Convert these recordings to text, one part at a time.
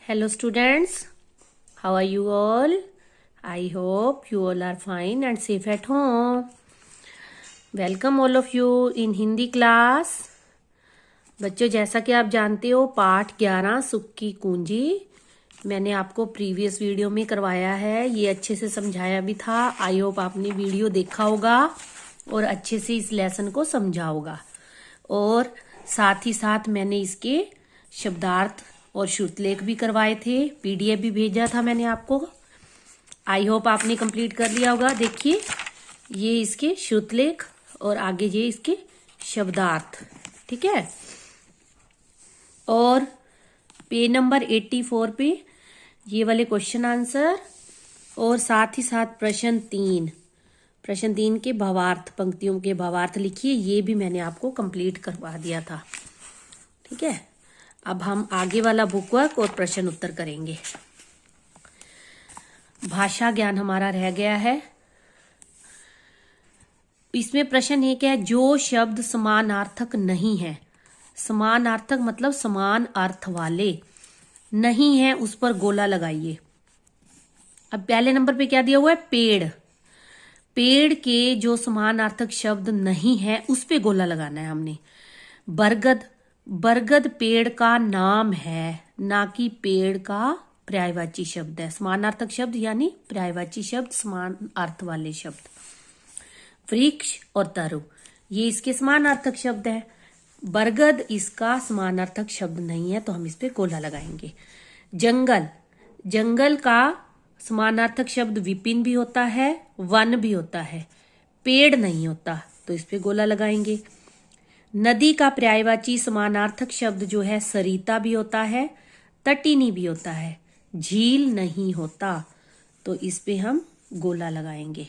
Hello students, how are you all? I hope you all are fine and safe at home. Welcome all of you in Hindi class. बच्चों, जैसा कि आप जानते हो पाठ 11 सुख की कुंजी मैंने आपको प्रीवियस वीडियो में करवाया है। ये अच्छे से समझाया भी था। आई होप आपने वीडियो देखा होगा और अच्छे से इस लेसन को समझा होगा। और साथ ही साथ मैंने इसके शब्दार्थ और श्रुतलेख भी करवाए थे, पीडीएफ भी भेजा था मैंने आपको। आई होप आपने कंप्लीट कर लिया होगा। देखिए, ये इसके श्रुतलेख और आगे ये इसके शब्दार्थ, ठीक है। और पेज नंबर 84 पे ये वाले क्वेश्चन आंसर और साथ ही साथ प्रश्न 3 के भावार्थ, पंक्तियों के भावार्थ लिखिए। ये भी मैंने आपको कंप्लीट करवा दिया था, ठीक है। अब हम आगे वाला बुकवर्क और प्रश्न उत्तर करेंगे। भाषा ज्ञान हमारा रह गया है। इसमें प्रश्न एक है, जो शब्द समानार्थक नहीं है, समानार्थक मतलब समान अर्थ वाले नहीं है, उस पर गोला लगाइए। अब पहले नंबर पे क्या दिया हुआ है? पेड़। पेड़ के जो समानार्थक शब्द नहीं है उस पे गोला लगाना है हमने। बरगद, बरगद पेड़ का नाम है, ना कि पेड़ का पर्यायवाची शब्द है। समानार्थक शब्द यानी पर्यायवाची शब्द, समान अर्थ वाले शब्द। वृक्ष और तरु ये इसके समानार्थक शब्द है। बरगद इसका समानार्थक शब्द नहीं है, तो हम इस पे गोला लगाएंगे। जंगल, जंगल का समानार्थक शब्द विपिन भी होता है, वन भी होता है, पेड़ नहीं होता, तो इस पे गोला लगाएंगे। नदी का पर्यायवाची समानार्थक शब्द जो है सरिता भी होता है, तटिनी भी होता है, झील नहीं होता, तो इस पे हम गोला लगाएंगे।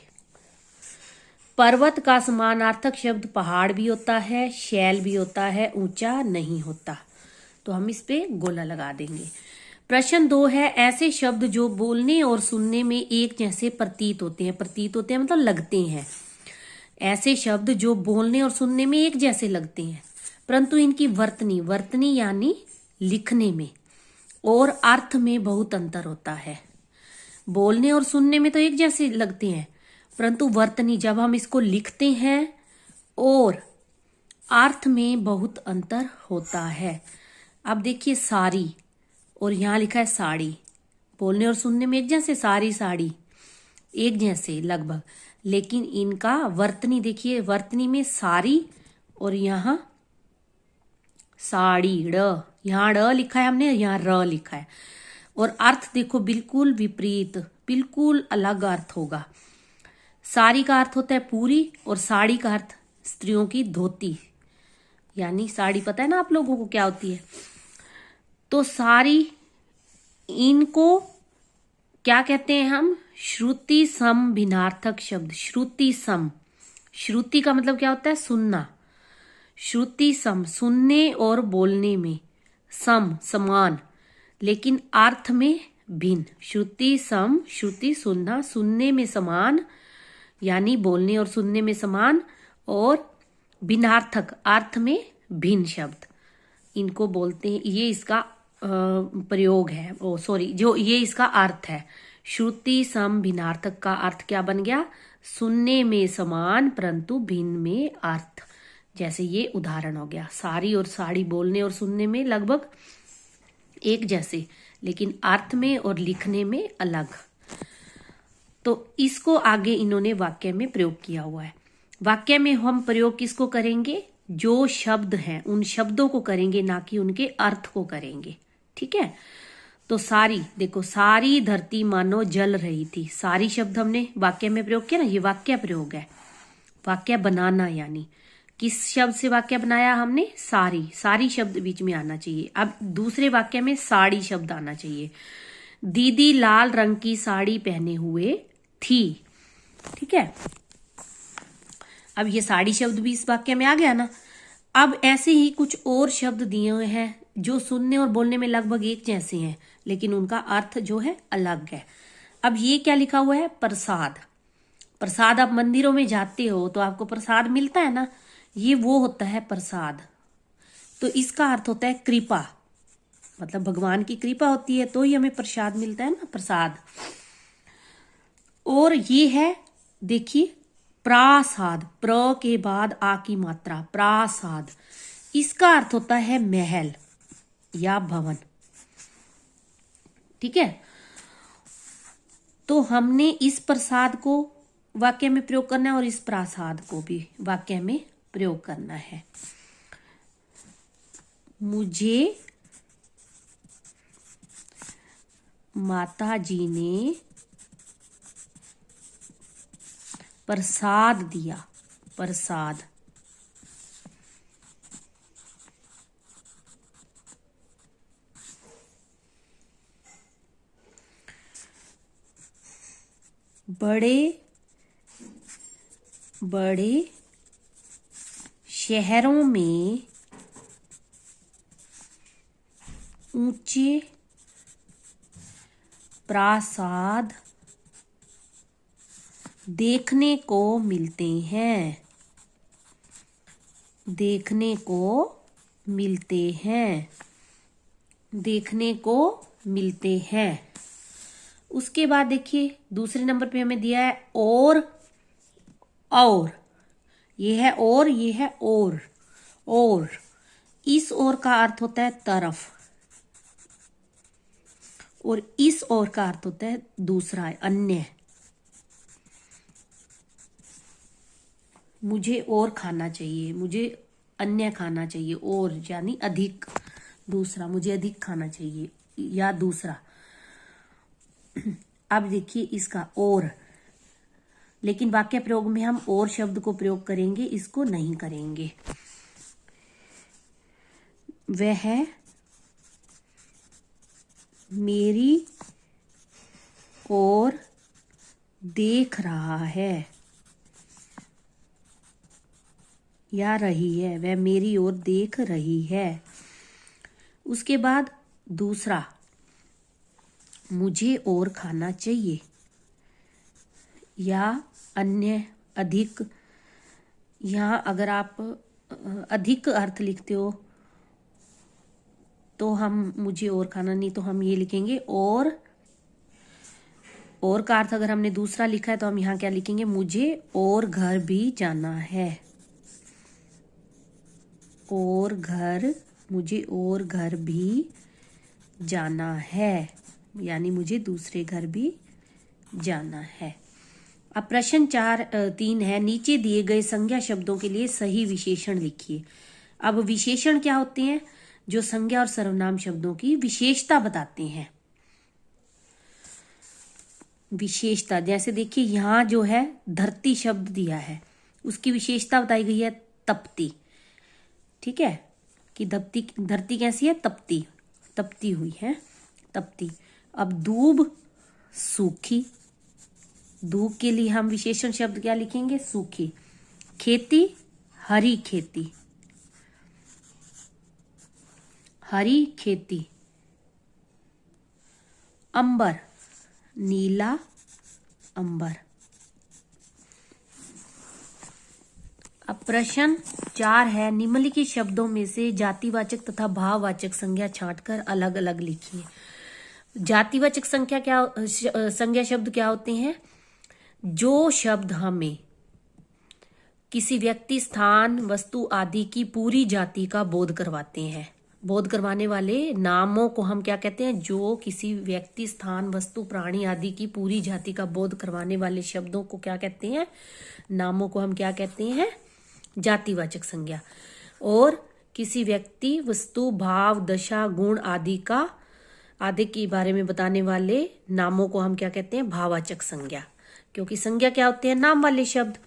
पर्वत का समानार्थक शब्द पहाड़ भी होता है, शैल भी होता है, ऊंचा नहीं होता, तो हम इस पे गोला लगा देंगे। प्रश्न 2 है, ऐसे शब्द जो बोलने और सुनने में एक जैसे प्रतीत होते हैं। प्रतीत होते हैं मतलब लगते हैं। ऐसे शब्द जो बोलने और सुनने में एक जैसे लगते हैं, परंतु इनकी वर्तनी, वर्तनी यानी लिखने में और अर्थ में बहुत अंतर होता है। बोलने और सुनने में तो एक जैसे लगते हैं, परंतु वर्तनी जब हम इसको लिखते हैं और अर्थ में बहुत अंतर होता है। अब देखिए, सारी और यहां लिखा है साड़ी। बोलने और सुनने में एक जैसे, सारी साड़ी एक जैसे लगभग, लेकिन इनका वर्तनी देखिए, वर्तनी में सारी और यहां साड़ी, ड़, यहां ड़ लिखा है हमने, यहां र लिखा है। और अर्थ देखो बिल्कुल विपरीत, बिल्कुल अलग अर्थ होगा। साड़ी का अर्थ होता है पूरी और साड़ी का अर्थ स्त्रियों की धोती, यानी साड़ी पता है ना आप लोगों को क्या होती है। तो सारी, इनको क्या कहते हैं हम? श्रुति सम भिन्नार्थक शब्द। श्रुति सम, श्रुति का मतलब क्या होता है? सुनना। श्रुति सम, सुनने और बोलने में सम, समान, लेकिन अर्थ में भिन्न। श्रुति सम, श्रुति सुनना, सुनने में समान यानी बोलने और सुनने में समान, और भिन्नार्थक अर्थ में भिन्न शब्द, इनको बोलते हैं। ये इसका प्रयोग है, जो ये इसका अर्थ है। श्रुति सम भिन्नार्थक का अर्थ क्या बन गया? सुनने में समान परंतु भिन्न में अर्थ। जैसे ये उदाहरण हो गया, सारी और साड़ी बोलने और सुनने में लगभग एक जैसे, लेकिन अर्थ में और लिखने में अलग। तो इसको आगे इन्होंने वाक्य में प्रयोग किया हुआ है। वाक्य में हम प्रयोग किसको करेंगे? जो शब्द हैं उन शब्दों को करेंगे, ना कि उनके अर्थ को करेंगे, ठीक है। तो सारी, देखो, सारी धरती मानो जल रही थी। सारी शब्द हमने वाक्य में प्रयोग किया ना, ये वाक्य प्रयोग है। वाक्य बनाना यानी किस शब्द से वाक्य बनाया हमने? सारी। सारी शब्द बीच में आना चाहिए। अब दूसरे वाक्य में साड़ी शब्द आना चाहिए। दीदी लाल रंग की साड़ी पहने हुए थी, ठीक है। अब ये साड़ी शब्द भी इस वाक्य में आ गया ना। अब ऐसे ही कुछ और शब्द दिए हुए हैं जो सुनने और बोलने में लगभग एक जैसे हैं, लेकिन उनका अर्थ जो है अलग है। अब ये क्या लिखा हुआ है? प्रसाद। प्रसाद, आप मंदिरों में जाते हो तो आपको प्रसाद मिलता है ना, ये वो होता है प्रसाद। तो इसका अर्थ होता है कृपा। मतलब भगवान की कृपा होती है तो ही हमें प्रसाद मिलता है ना, प्रसाद। और ये है, देखिए, प्रासाद, प्र के बाद आ की मात्रा, प्रासाद, इसका अर्थ होता है महल या भवन। ठीक है, तो हमने इस प्रसाद को वाक्य में प्रयोग करना है और इस प्रासाद को भी वाक्य में प्रयोग करना है। मुझे माता जी ने प्रसाद दिया, प्रसाद। बड़े बड़े शहरों में ऊंचे प्रासाद देखने को मिलते हैं, देखने को मिलते हैं, देखने को मिलते हैं। उसके बाद देखिए दूसरे नंबर पे हमें दिया है और ये है और, ये है और इस और का अर्थ होता है तरफ, और इस और का अर्थ होता है दूसरा, अन्य। मुझे और खाना चाहिए, मुझे अन्य खाना चाहिए, और यानी अधिक, दूसरा, मुझे अधिक खाना चाहिए या दूसरा। अब देखिए इसका और, लेकिन वाक्य प्रयोग में हम और शब्द को प्रयोग करेंगे, इसको नहीं करेंगे। वह मेरी ओर देख रहा है या रही है, वह मेरी ओर देख रही है। उसके बाद दूसरा, मुझे और खाना चाहिए या अन्य, अधिक। यहाँ अगर आप अधिक अर्थ लिखते हो तो हम मुझे और खाना, नहीं तो हम ये लिखेंगे और का अर्थ अगर हमने दूसरा लिखा है तो हम यहाँ क्या लिखेंगे, मुझे और घर भी जाना है, और घर, मुझे और घर भी जाना है, यानी मुझे दूसरे घर भी जाना है। अब प्रश्न 3 है, नीचे दिए गए संज्ञा शब्दों के लिए सही विशेषण लिखिए। अब विशेषण क्या होते हैं, जो संज्ञा और सर्वनाम शब्दों की विशेषता बताते हैं। विशेषता, जैसे देखिए यहां जो है धरती शब्द दिया है, उसकी विशेषता बताई गई है तपती। ठीक है, कि धरती कैसी है, तपती, तपती हुई है, तपती। अब दूब सूखी, दूब के लिए हम विशेषण शब्द क्या लिखेंगे, सूखी। खेती, हरी खेती, हरी खेती। अंबर, नीला अंबर। अब प्रश्न 4 है, निम्नलिखित शब्दों में से जातिवाचक तथा भाववाचक संज्ञा छांटकर अलग अलग लिखिए। जातिवाचक संज्ञा शब्द क्या होते हैं, जो शब्द हमें किसी व्यक्ति, स्थान, वस्तु आदि की पूरी जाति का बोध करवाते हैं। बोध करवाने वाले नामों को हम क्या कहते हैं, जो किसी व्यक्ति, स्थान, वस्तु, प्राणी आदि की पूरी जाति का बोध करवाने वाले शब्दों को क्या कहते हैं, नामों को हम क्या कहते हैं, जातिवाचक संज्ञा। और किसी व्यक्ति, वस्तु, भाव, दशा, गुण आदि के बारे में बताने वाले नामों को हम क्या कहते हैं, भाववाचक संज्ञा। क्योंकि संज्ञा क्या होते हैं, नाम वाले शब्द।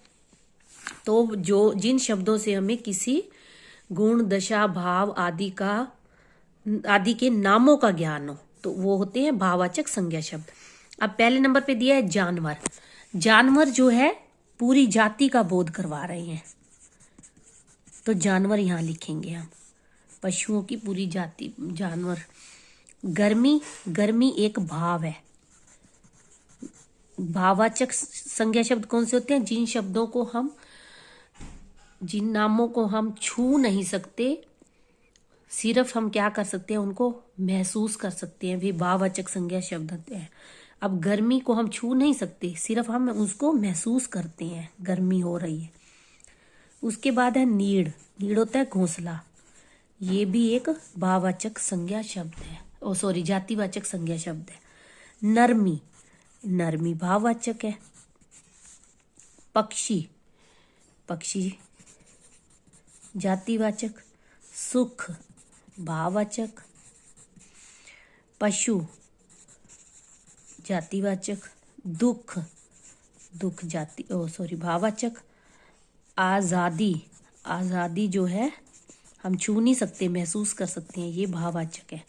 तो जो जिन शब्दों से हमें किसी गुण, दशा, भाव आदि के नामों का ज्ञान हो, तो वो होते हैं भाववाचक संज्ञा शब्द। अब पहले नंबर पे दिया है जानवर। जानवर जो है पूरी जाति का बोध करवा रहे हैं, तो जानवर यहां लिखेंगे हम, पशुओं की पूरी जाति, जानवर। गर्मी, गर्मी एक भाव है। भाववाचक संज्ञा शब्द कौन से होते हैं, जिन नामों को हम छू नहीं सकते, सिर्फ हम क्या कर सकते हैं, उनको महसूस कर सकते हैं, वे भाववाचक संज्ञा शब्द होते हैं। अब गर्मी को हम छू नहीं सकते, सिर्फ हम उसको महसूस करते हैं, गर्मी हो रही है। उसके बाद है नीड़। नीड़ होता है घोंसला, ये भी एक भाववाचक संज्ञा शब्द है, ओ सॉरी जातिवाचक संज्ञा शब्द है। नरमी, नरमी भाववाचक है। पक्षी, पक्षी जातिवाचक। सुख भाववाचक। पशु जातिवाचक। दुख, दुख जाति ओ सॉरी भाववाचक। आजादी, आजादी जो है हम छू नहीं सकते, महसूस कर सकते हैं, ये भाववाचक है।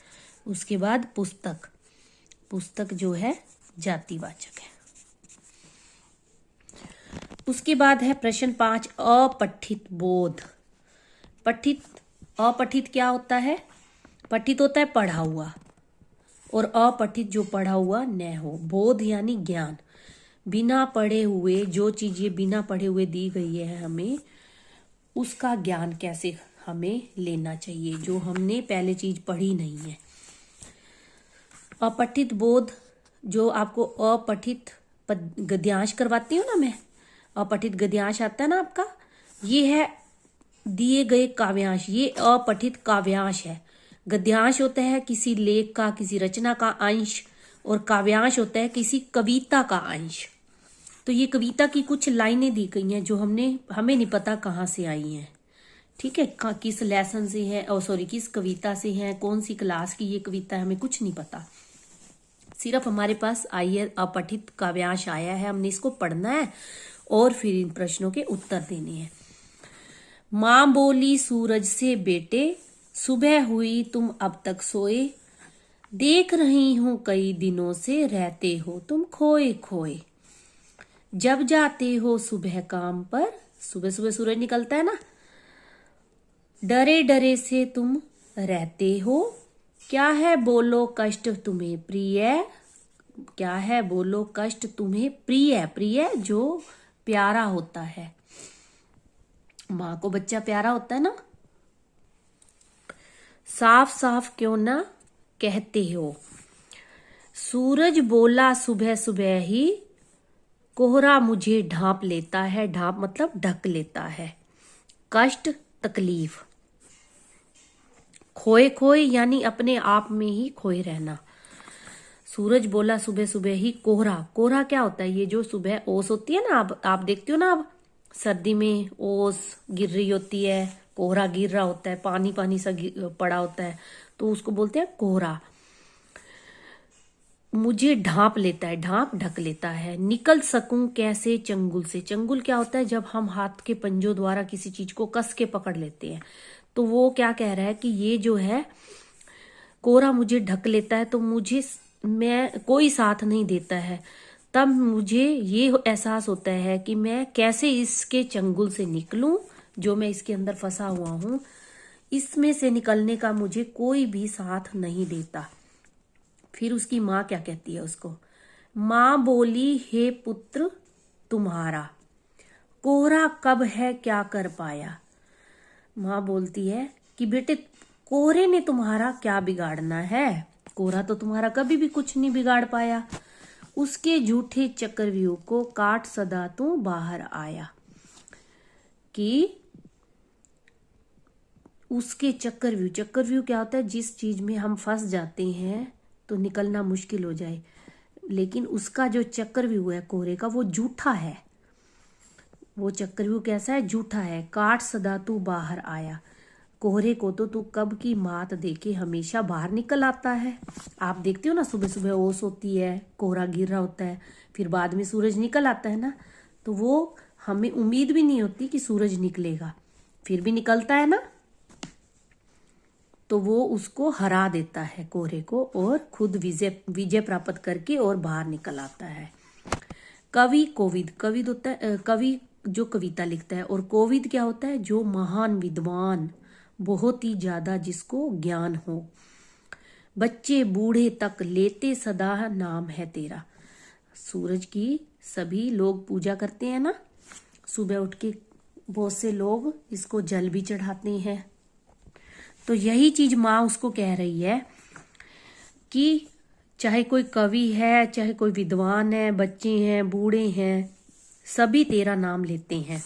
उसके बाद पुस्तक, पुस्तक जो है जातिवाचक है। उसके बाद है प्रश्न 5, अपठित बोध। पठित, अपठित क्या होता है? पठित होता है पढ़ा हुआ, और अपठित जो पढ़ा हुआ न हो। बोध यानी ज्ञान, बिना पढ़े हुए जो चीजें बिना पढ़े हुए दी गई है हमें, उसका ज्ञान कैसे हमें लेना चाहिए, जो हमने पहले चीज पढ़ी नहीं है। अपठित बोध, जो आपको अपठित गद्यांश करवाती हूँ ना मैं, अपठित गद्यांश आता है ना आपका, ये है दिए गए काव्यांश, ये अपठित काव्यांश है। गद्यांश होता है किसी लेख का, किसी रचना का अंश, और काव्यांश होता है किसी कविता का अंश। तो ये कविता की कुछ लाइनें दी गई हैं जो हमें नहीं पता कहाँ से आई हैं, ठीक है, किस लेसन से है, ओ सॉरी किस कविता से है, कौन सी क्लास की ये कविता है, हमें कुछ नहीं पता। सिर्फ हमारे पास आई है अपठित काव्यांश आया है, हमने इसको पढ़ना है और फिर इन प्रश्नों के उत्तर देने हैं। माँ बोली सूरज से, बेटे सुबह हुई तुम अब तक सोए, देख रही हूं कई दिनों से रहते हो तुम खोए खोए। जब जाते हो सुबह काम पर, सुबह सुबह सूरज निकलता है ना, डरे डरे से तुम रहते हो, क्या है बोलो कष्ट तुम्हें प्रिय, क्या है बोलो कष्ट तुम्हें प्रिय, प्रिय जो प्यारा होता है, माँ को बच्चा प्यारा होता है ना। साफ साफ क्यों ना कहते हो, सूरज बोला सुबह सुबह ही, कोहरा मुझे ढांप लेता है, ढांप मतलब ढक लेता है, कष्ट तकलीफ। खोए खोए यानी अपने आप में ही खोए रहना। सूरज बोला सुबह सुबह ही, कोहरा, कोहरा क्या होता है? ये जो सुबह ओस होती है ना, आप देखते हो ना, अब सर्दी में ओस गिर रही होती है, कोहरा गिर रहा होता है, पानी पानी सा पड़ा होता है, तो उसको बोलते हैं कोहरा। मुझे ढांप लेता है, ढांप ढक लेता है। निकल सकूं कैसे चंगुल से, चंगुल क्या होता है? जब हम हाथ के पंजों द्वारा किसी चीज को कस के पकड़ लेते हैं, तो वो क्या कह रहा है कि ये जो है कोहरा मुझे ढक लेता है, तो मुझे मैं कोई साथ नहीं देता है, तब मुझे ये एहसास होता है कि मैं कैसे इसके चंगुल से निकलूं, जो मैं इसके अंदर फंसा हुआ हूं, इसमें से निकलने का मुझे कोई भी साथ नहीं देता। फिर उसकी माँ क्या कहती है उसको? माँ बोली हे पुत्र तुम्हारा, कोहरा कब है क्या कर पाया। माँ बोलती है कि बेटे कोहरे ने तुम्हारा क्या बिगाड़ना है, कोहरा तो तुम्हारा कभी भी कुछ नहीं बिगाड़ पाया। उसके झूठे चक्रव्यूह को काट सदा तू बाहर आया, कि उसके चक्रव्यूह, चक्रव्यूह क्या होता है? जिस चीज में हम फंस जाते हैं तो निकलना मुश्किल हो जाए, लेकिन उसका जो चक्रव्यूह है कोहरे का, वो झूठा है। वो चक्रव्यूह कैसा है? झूठा है। काट सदा तू बाहर आया, कोहरे को तो तू कब की मात देके हमेशा बाहर निकल आता है। आप देखते हो ना, सुबह सुबह ओस होती है, कोहरा गिर रहा होता है, फिर बाद में सूरज निकल आता है ना, तो वो हमें उम्मीद भी नहीं होती कि सूरज निकलेगा, फिर भी निकलता है ना, तो वो उसको हरा देता है कोहरे को, और खुद विजय प्राप्त करके और बाहर निकल आता है। कवि कोविद, कविद होता है कवि जो कविता लिखता है, और कोविद क्या होता है? जो महान विद्वान, बहुत ही ज्यादा जिसको ज्ञान हो। बच्चे बूढ़े तक लेते सदा नाम है तेरा, सूरज की सभी लोग पूजा करते हैं ना, सुबह उठ के बहुत से लोग इसको जल भी चढ़ाते हैं। तो यही चीज माँ उसको कह रही है कि चाहे कोई कवि है, चाहे कोई विद्वान है, बच्चे हैं, बूढ़े हैं, सभी तेरा नाम लेते हैं।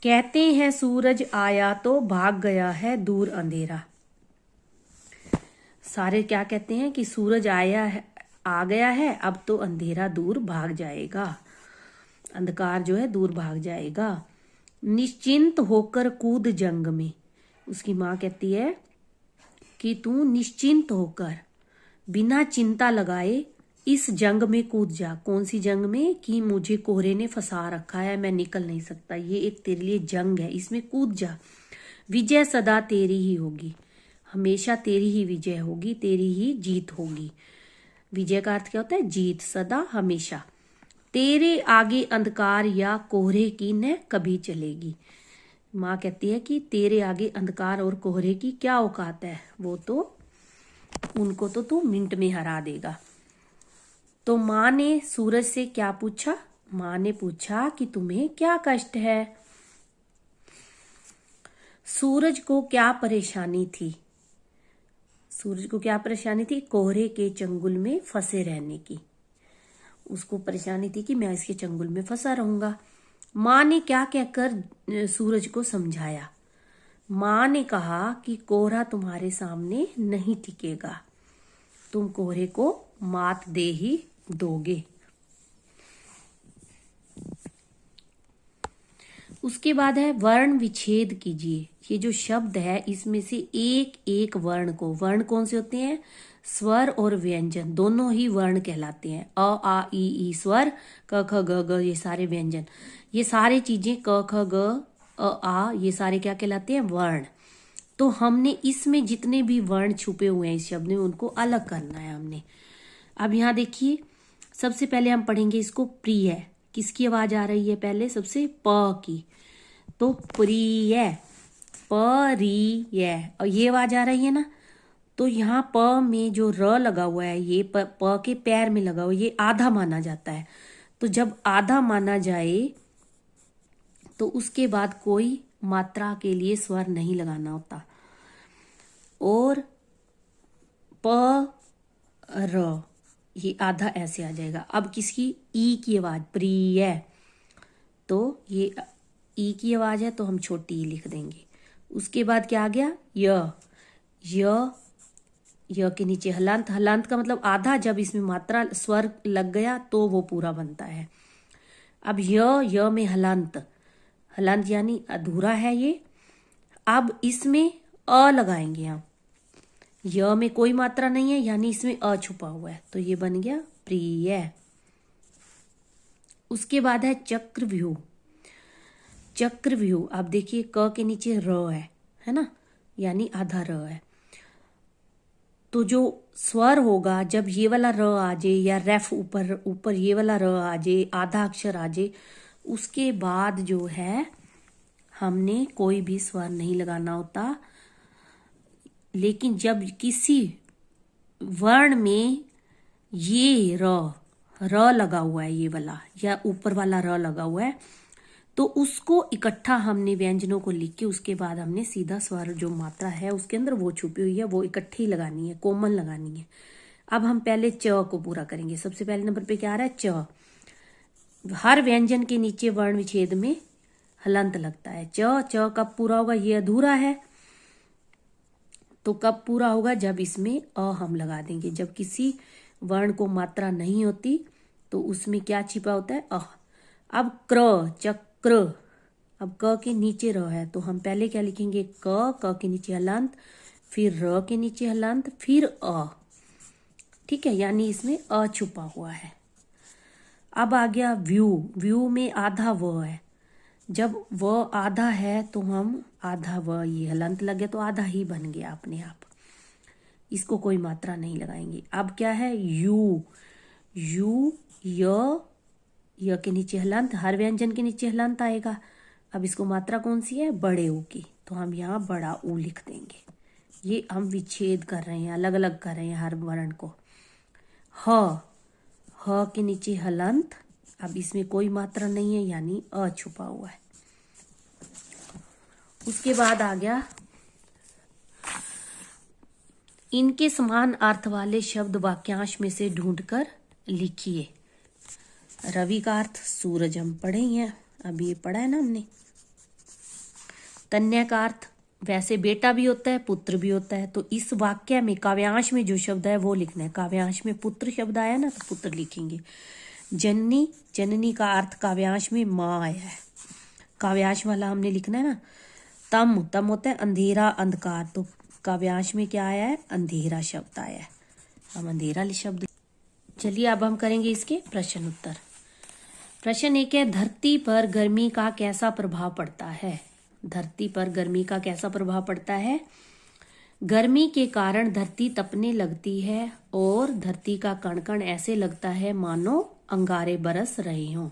कहते हैं सूरज आया तो भाग गया है दूर अंधेरा। सारे क्या कहते हैं कि सूरज आया है, आ गया है, अब तो अंधेरा दूर भाग जाएगा, अंधकार जो है दूर भाग जाएगा। निश्चिंत होकर कूद जंग में। उसकी माँ कहती है कि तू निश्चिंत होकर बिना चिंता लगाए इस जंग में कूद जा। कौन सी जंग में? कि मुझे कोहरे ने फंसा रखा है, मैं निकल नहीं सकता, ये एक तेरे लिए जंग है, इसमें कूद जा। विजय सदा तेरी ही होगी, हमेशा तेरी ही विजय होगी, तेरी ही जीत होगी। विजय का अर्थ क्या होता है? जीत, सदा, हमेशा। तेरे आगे अंधकार या कोहरे की न कभी चलेगी। माँ कहती है कि तेरे आगे अंधकार और कोहरे की क्या औकात है, वो तो उनको तो तू मिनट में हरा देगा। तो माँ ने सूरज से क्या पूछा? माँ ने पूछा कि तुम्हें क्या कष्ट है? सूरज को क्या परेशानी थी? सूरज को क्या परेशानी थी? कोहरे के चंगुल में फंसे रहने की। उसको परेशानी थी कि मैं इसके चंगुल में फंसा रहूंगा। माँ ने क्या कहकर सूरज को समझाया? माँ ने कहा कि कोहरा तुम्हारे सामने नहीं टिकेगा, तुम कोहरे को मात दे ही दोगे। उसके बाद है वर्ण विच्छेद कीजिए। ये जो शब्द है इसमें से एक एक वर्ण को, वर्ण कौन से होते हैं? स्वर और व्यंजन दोनों ही वर्ण कहलाते हैं। अ आ ई स्वर, क ख ग ग ये सारे व्यंजन, ये सारे चीजें क ख ग अ आ ये सारे क्या कहलाते हैं? वर्ण। तो हमने इसमें जितने भी वर्ण छुपे हुए हैं इस शब्द में उनको अलग करना है हमने। अब यहाँ देखिए, सबसे पहले हम पढ़ेंगे इसको प्रिय। किसकी आवाज आ रही है पहले? सबसे प की, तो प्रिय, परिय, और ये आवाज आ रही है ना। तो यहाँ प में जो र लगा हुआ है ये प के पैर में लगा हुआ है, ये आधा माना जाता है। तो जब आधा माना जाए तो उसके बाद कोई मात्रा के लिए स्वर नहीं लगाना होता। और प र ये आधा ऐसे आ जाएगा। अब किसकी? ई की आवाज, प्रिय, तो ये ई की आवाज है तो हम छोटी ई लिख देंगे। उसके बाद क्या आ गया? य के नीचे हलंत। हलंत का मतलब आधा, जब इसमें मात्रा स्वर लग गया तो वो पूरा बनता है। अब य में हलंत, हलंत यानी अधूरा है ये। अब इसमें अ लगाएंगे हम। य में कोई मात्रा नहीं है यानी इसमें अ छुपा हुआ है, तो ये बन गया प्रिय। उसके बाद है चक्रव्यूह। चक्रव्यूह, अब देखिए क के नीचे र है ना, यानी आधा र है। तो जो स्वर होगा जब ये वाला र आ जाए या रेफ ऊपर ऊपर ये वाला र आ जाए, आधा अक्षर आ जाए, उसके बाद जो है हमने कोई भी स्वर नहीं लगाना होता। लेकिन जब किसी वर्ण में ये र लगा हुआ है, ये वाला या ऊपर वाला र लगा हुआ है, तो उसको इकट्ठा हमने व्यंजनों को लिख के उसके बाद हमने सीधा स्वर जो मात्रा है उसके अंदर वो छुपी हुई है वो इकट्ठी लगानी है, कोमल लगानी है। अब हम पहले च को पूरा करेंगे। सबसे पहले नंबर पे क्या आ रहा है? च। हर व्यंजन के नीचे वर्ण विच्छेद में हलंत लगता है। च कब पूरा होगा? ये अधूरा है, तो कब पूरा होगा? जब इसमें अ हम लगा देंगे। जब किसी वर्ण को मात्रा नहीं होती तो उसमें क्या छिपा होता है? अ। अब क्र, चक्र, अब क के नीचे र है तो हम पहले क्या लिखेंगे? क के नीचे हलंत, फिर र के नीचे हलंत, फिर अ। ठीक है, यानी इसमें अ छुपा हुआ है। अब आ गया व्यू। व्यू में आधा व है, जब व आधा है तो हम आधा व, ये हलंत लगे तो आधा ही बन गया अपने आप, इसको कोई मात्रा नहीं लगाएंगे। अब क्या है? यू। यू, य के नीचे हलंत, हर व्यंजन के नीचे हलंत आएगा। अब इसको मात्रा कौन सी है? बड़े ऊ की, तो हम यहाँ बड़ा ऊ लिख देंगे। ये हम विच्छेद कर रहे हैं, अलग अलग कर रहे हैं हर वर्ण को। ह के नीचे हलंत, अब इसमें कोई मात्रा नहीं है यानी अ छुपा हुआ है। उसके बाद आ गया इनके समान अर्थ वाले शब्द वाक्यांश में से ढूंढकर लिखिए। रवि का अर्थ सूरज हम पढ़े ही हैं, अभी ये पढ़ा है ना हमने। तन्या का अर्थ वैसे बेटा भी होता है पुत्र भी होता है, तो इस वाक्य में काव्यांश में जो शब्द है वो लिखना है। काव्यांश में पुत्र शब्द आया ना तो पुत्र लिखेंगे। जननी, जननी का अर्थ काव्यांश में माँ आया है, काव्यांश वाला हमने लिखना है ना। तम, तम होता है अंधेरा अंधकार, तो काव्यांश में क्या आया है, अंधेरा शब्द आया है। हम अंधेरा शब्द। चलिए अब हम करेंगे इसके प्रश्न उत्तर। प्रश्न 1 है, धरती पर गर्मी का कैसा प्रभाव पड़ता है। धरती पर गर्मी का कैसा प्रभाव पड़ता है। गर्मी के कारण धरती तपने लगती है और धरती का कण कण ऐसे लगता है मानो अंगारे बरस रहे हों।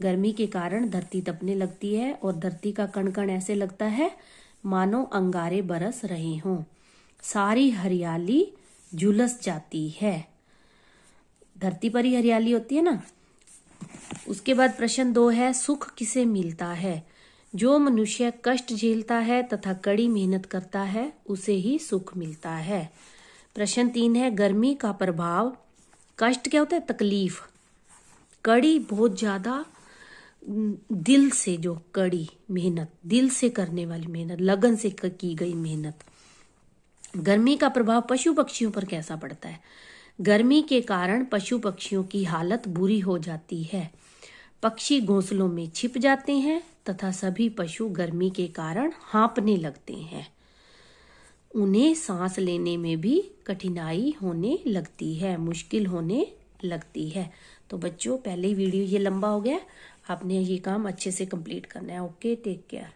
गर्मी के कारण धरती तपने लगती है और धरती का कण कण ऐसे लगता है मानो अंगारे बरस रहे हों। सारी हरियाली झुलस जाती है। धरती पर ही हरियाली होती है ना। उसके बाद प्रश्न 2 है, सुख किसे मिलता है। जो मनुष्य कष्ट झेलता है तथा कड़ी मेहनत करता है उसे ही सुख मिलता है। प्रश्न 3 है, गर्मी का प्रभाव। कष्ट क्या होता है, तकलीफ। कड़ी बहुत ज्यादा दिल से, जो कड़ी मेहनत दिल से करने वाली मेहनत, लगन से की गई मेहनत। गर्मी का प्रभाव पशु पक्षियों पर कैसा पड़ता है। गर्मी के कारण पशु पक्षियों की हालत बुरी हो जाती है। पक्षी घोंसलों में छिप जाते हैं तथा सभी पशु गर्मी के कारण हाँफने लगते हैं। उन्हें सांस लेने में भी कठिनाई होने लगती है, मुश्किल होने लगती है। तो बच्चों, पहले ही वीडियो ये लंबा हो गया, आपने ये काम अच्छे से कंप्लीट करना है। Okay, take care.